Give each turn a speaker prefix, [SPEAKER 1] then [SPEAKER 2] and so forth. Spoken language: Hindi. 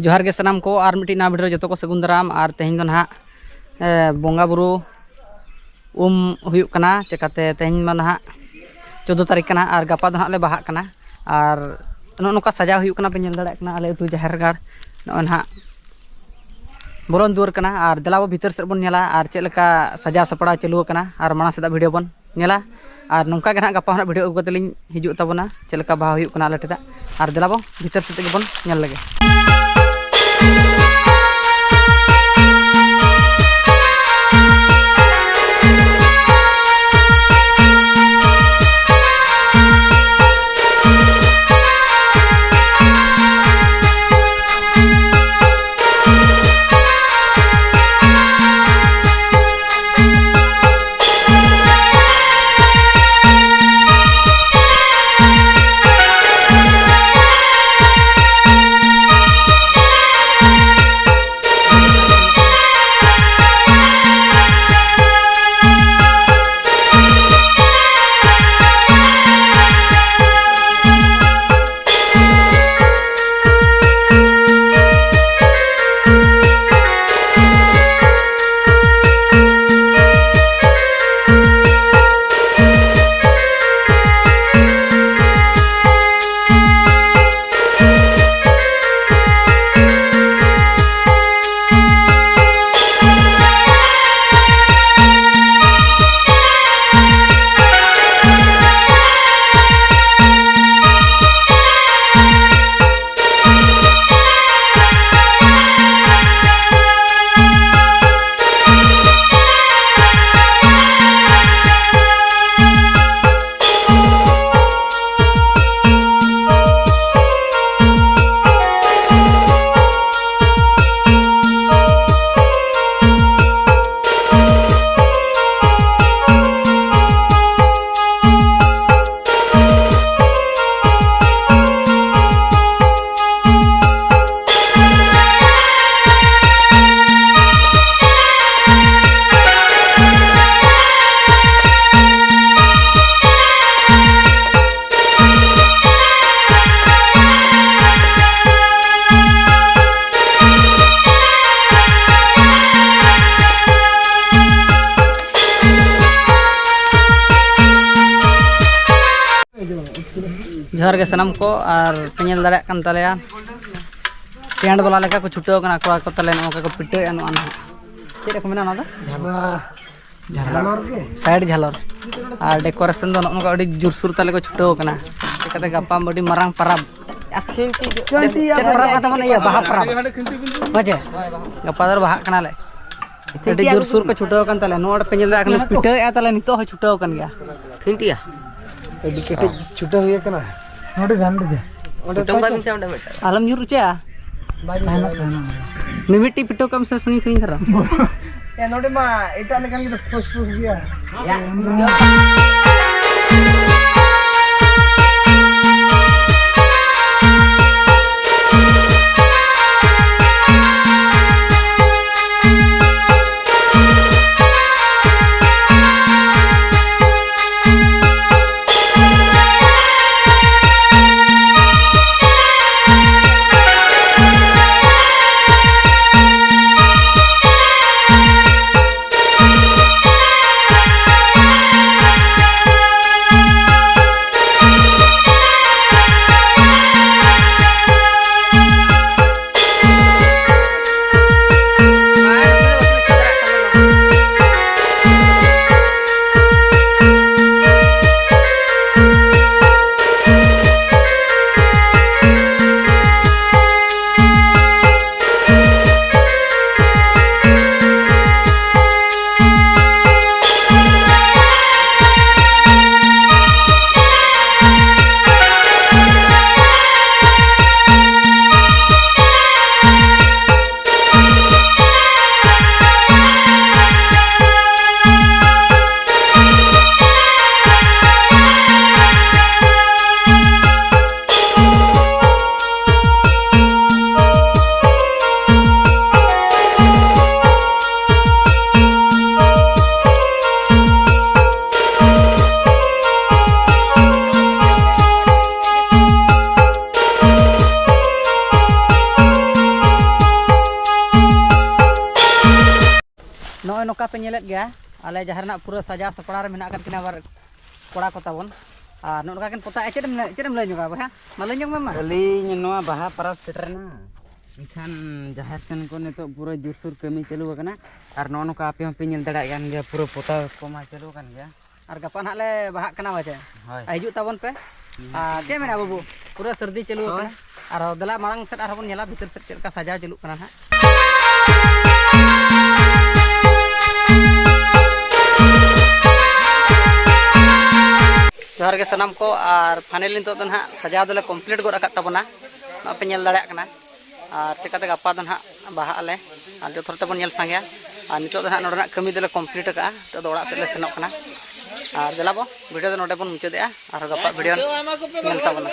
[SPEAKER 1] जोहार के सनाम को और मिट्टी ना वीडियो जो को सगुन दाराम और तेहन ना बंगा बुरु हुयुक कना चिकाते तेहन मा ना 14 तारीख कना और गपा दो ले बाहा कना और नोका सजा हुयुक कना पे नेल दाड़े कना आले उतु जहर गाड़ नो ना बोलन दुआर कना और देलाबो भीतर से बन नेला और चेलका सजा सपड़ा चालू कना और माना सेदा वीडियो बन नेला और नौका के ना गपा ना वीडियो अगु कतलिन हिजुक तबना चेलका बाहा हुयुक कना आले टेदा और देलाबो भीतर से बन नेल लगे। जोहार के सनाम को और पेल दाड़ा टेंट बाला लेका को छुटाव कना कोड़ा को तले नोका को पिटे अनु अन चेक को मेना ना झालर साइड झालर और डेकोरेशन दो नोका अडी जुरसुर तले को छुटाव कना एकते गप्पा बडी मारांग परब खिंती परब कथा मन या बाहा परब बजे गप्पा दर बाहा कना ले अडी जुरसुर को छुटाव कन तले नोड पेल दाड़ा कना पिटे ए तले नितो हो छुटाव कन गया खिंतिया अडी केटे छुटाव हुए कना नोडे ध्यान दे आलम ᱧᱩᱨ ᱪᱮ मिमिटी पिटो कम से सही सही धरा या नोडे मा एटा लेकन के फुस फुस गया या पे नेलेत गया आले जहाँ पूरा सजा सपड़ा रे मेना किना बार कोड़ा को ताबन और नोका किन पोता चेदम लय जोगा बहा मालय जोग मा
[SPEAKER 2] अली नोआ बाहा परब सेटरना इखान जहार सेन को नितो पूरा जोरसुर कमी चालू करना और नोका आपे हम पे नेल दड़ा गान गया पूरा पोता कोमा चालू kan गया
[SPEAKER 1] और गपा ना ले बाहा कना बाचे हिजू ताबन पे चे मेना बाबू पूरा सर्दी चालू करना और दला मांग सेट और बन नेला भीतर से चेका सजा चालू करना ना जोहार के सनाम को और फाइनली तो ना सजा दले कमप्लीट गो रखा तबना पे नेल दाड़ा कना और चिकाते गपा दो ना बाहा आले और जो थोड़ा तबन नेल सांगे और नितो दो ना नोडना कमी दले कमप्लीट का तो दौड़ा से ले सेनोक कना और दलाबो वीडियो दो नोडे बन मुचादे और गपा वीडियो नेल तबना।